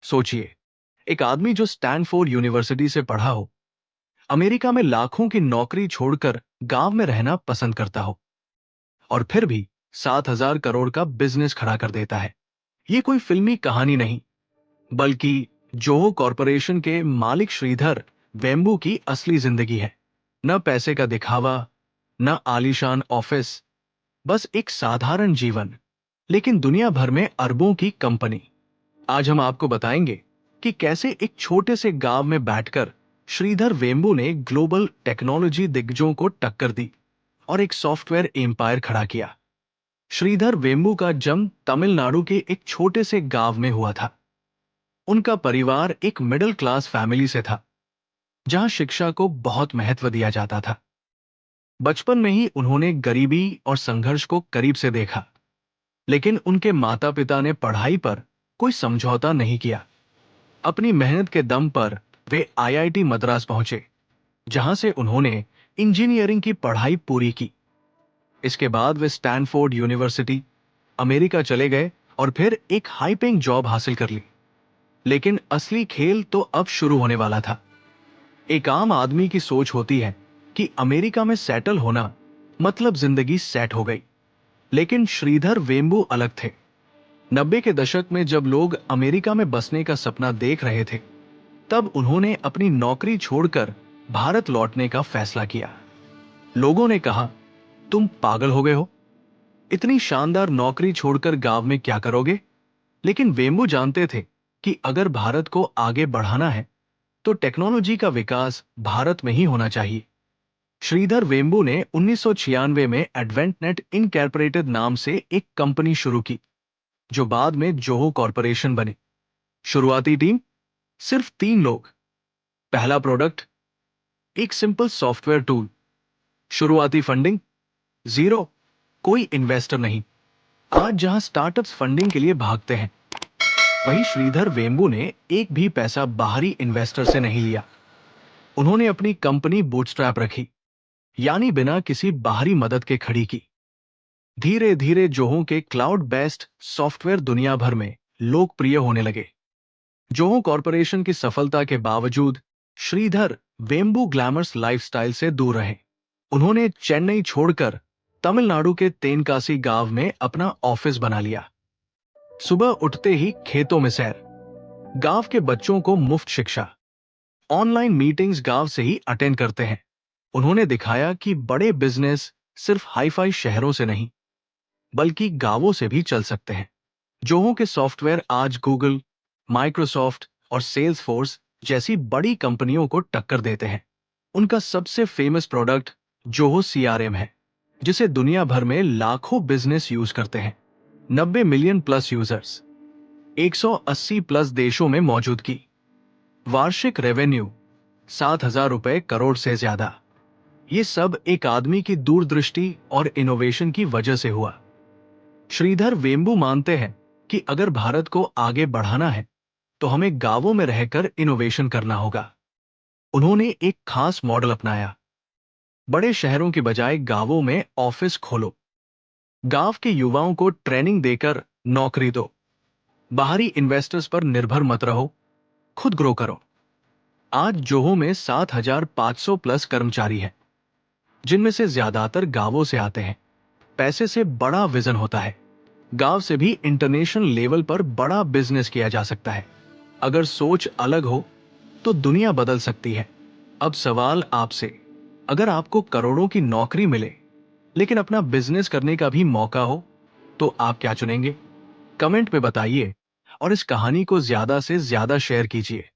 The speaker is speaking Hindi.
सोचिए, एक आदमी जो स्टैनफोर्ड यूनिवर्सिटी से पढ़ा हो, अमेरिका में लाखों की नौकरी छोड़कर गांव में रहना पसंद करता हो, और फिर भी 7,000 करोड़ का बिजनेस खड़ा कर देता है। ये कोई फिल्मी कहानी नहीं, बल्कि जोहो कॉरपोरेशन के मालिक श्रीधर वेम्बू की असली जिंदगी है। न पैसे का दिखावा, न आलीशान ऑफिस, बस एक साधारण जीवन, लेकिन दुनिया भर में अरबों की कंपनी। आज हम आपको बताएंगे कि कैसे एक छोटे से गांव में बैठकर श्रीधर वेम्बू ने ग्लोबल टेक्नोलॉजी दिग्गजों को टक्कर दी और एक सॉफ्टवेयर एम्पायर खड़ा किया। श्रीधर वेम्बू का जन्म तमिलनाडु के एक छोटे से गांव में हुआ था। उनका परिवार एक मिडिल क्लास फैमिली से था, जहां शिक्षा को बहुत महत्व दिया जाता था। बचपन में ही उन्होंने गरीबी और संघर्ष को करीब से देखा, लेकिन उनके माता पिता ने पढ़ाई पर कोई समझौता नहीं किया। अपनी मेहनत के दम पर वे आईआईटी मद्रास पहुंचे, जहां से उन्होंने इंजीनियरिंग की पढ़ाई पूरी की। इसके बाद वे स्टैनफोर्ड यूनिवर्सिटी, अमेरिका चले गए और फिर एक हाई पेइंग जॉब हासिल कर ली। लेकिन असली खेल तो अब शुरू होने वाला था। एक आम आदमी की सोच होती है कि अमेरिका में सेटल होना मतलब जिंदगी सेट हो गई, लेकिन श्रीधर वेम्बू अलग थे। 90 के दशक में जब लोग अमेरिका में बसने का सपना देख रहे थे, तब उन्होंने अपनी नौकरी छोड़कर भारत लौटने का फैसला किया। लोगों ने कहा, तुम पागल हो गए हो, इतनी शानदार नौकरी छोड़कर गांव में क्या करोगे? लेकिन वेम्बू जानते थे कि अगर भारत को आगे बढ़ाना है, तो टेक्नोलॉजी का विकास भारत में ही होना चाहिए। श्रीधर वेम्बू ने 1996 में एडवेंटनेट इनकॉर्पोरेटेड नाम से एक कंपनी शुरू की, जो बाद में जोहो कॉरपोरेशन बने। शुरुआती टीम सिर्फ 3 लोग। पहला प्रोडक्ट एक सिंपल सॉफ्टवेयर टूल। शुरुआती फंडिंग जीरो, कोई इन्वेस्टर नहीं। आज जहां स्टार्टअप्स फंडिंग के लिए भागते हैं, वहीं श्रीधर वेम्बू ने एक भी पैसा बाहरी इन्वेस्टर से नहीं लिया। उन्होंने अपनी कंपनी बूटस्ट्रैप रखी, यानी बिना किसी बाहरी मदद के खड़ी की। धीरे धीरे जोहो के क्लाउड बेस्ड सॉफ्टवेयर दुनिया भर में लोकप्रिय होने लगे। जोहो कॉरपोरेशन की सफलता के बावजूद श्रीधर वेम्बू ग्लैमरस लाइफस्टाइल से दूर रहे। उन्होंने चेन्नई छोड़कर तमिलनाडु के तेनकासी गांव में अपना ऑफिस बना लिया। सुबह उठते ही खेतों में सैर, गांव के बच्चों को मुफ्त शिक्षा, ऑनलाइन मीटिंग्स गांव से ही अटेंड करते हैं। उन्होंने दिखाया कि बड़े बिजनेस सिर्फ हाईफाई शहरों से नहीं, बल्कि गांवों से भी चल सकते हैं। जोहो के सॉफ्टवेयर आज गूगल, माइक्रोसॉफ्ट और सेल्सफोर्स जैसी बड़ी कंपनियों को टक्कर देते हैं। उनका सबसे फेमस प्रोडक्ट जोहो सीआरएम है, जिसे दुनिया भर में लाखों बिजनेस यूज करते हैं। 90 मिलियन प्लस यूजर्स, 180 प्लस देशों में मौजूदगी, वार्षिक रेवेन्यू 7,000 करोड़ से ज्यादा। ये सब एक आदमी की दूरदृष्टि और इनोवेशन की वजह से हुआ। श्रीधर वेम्बू मानते हैं कि अगर भारत को आगे बढ़ाना है, तो हमें गांवों में रहकर इनोवेशन करना होगा। उन्होंने एक खास मॉडल अपनाया। बड़े शहरों की बजाय गांवों में ऑफिस खोलो, गांव के युवाओं को ट्रेनिंग देकर नौकरी दो, बाहरी इन्वेस्टर्स पर निर्भर मत रहो, खुद ग्रो करो। आज जोहो में 7,500 प्लस कर्मचारी हैं, जिनमें से ज्यादातर गांवों से आते हैं। पैसे से बड़ा विजन होता है। गांव से भी इंटरनेशनल लेवल पर बड़ा बिजनेस किया जा सकता है। अगर सोच अलग हो, तो दुनिया बदल सकती है। अब सवाल आपसे, अगर आपको करोड़ों की नौकरी मिले, लेकिन अपना बिजनेस करने का भी मौका हो, तो आप क्या चुनेंगे? कमेंट में बताइए और इस कहानी को ज्यादा से ज्यादा शेयर कीजिए।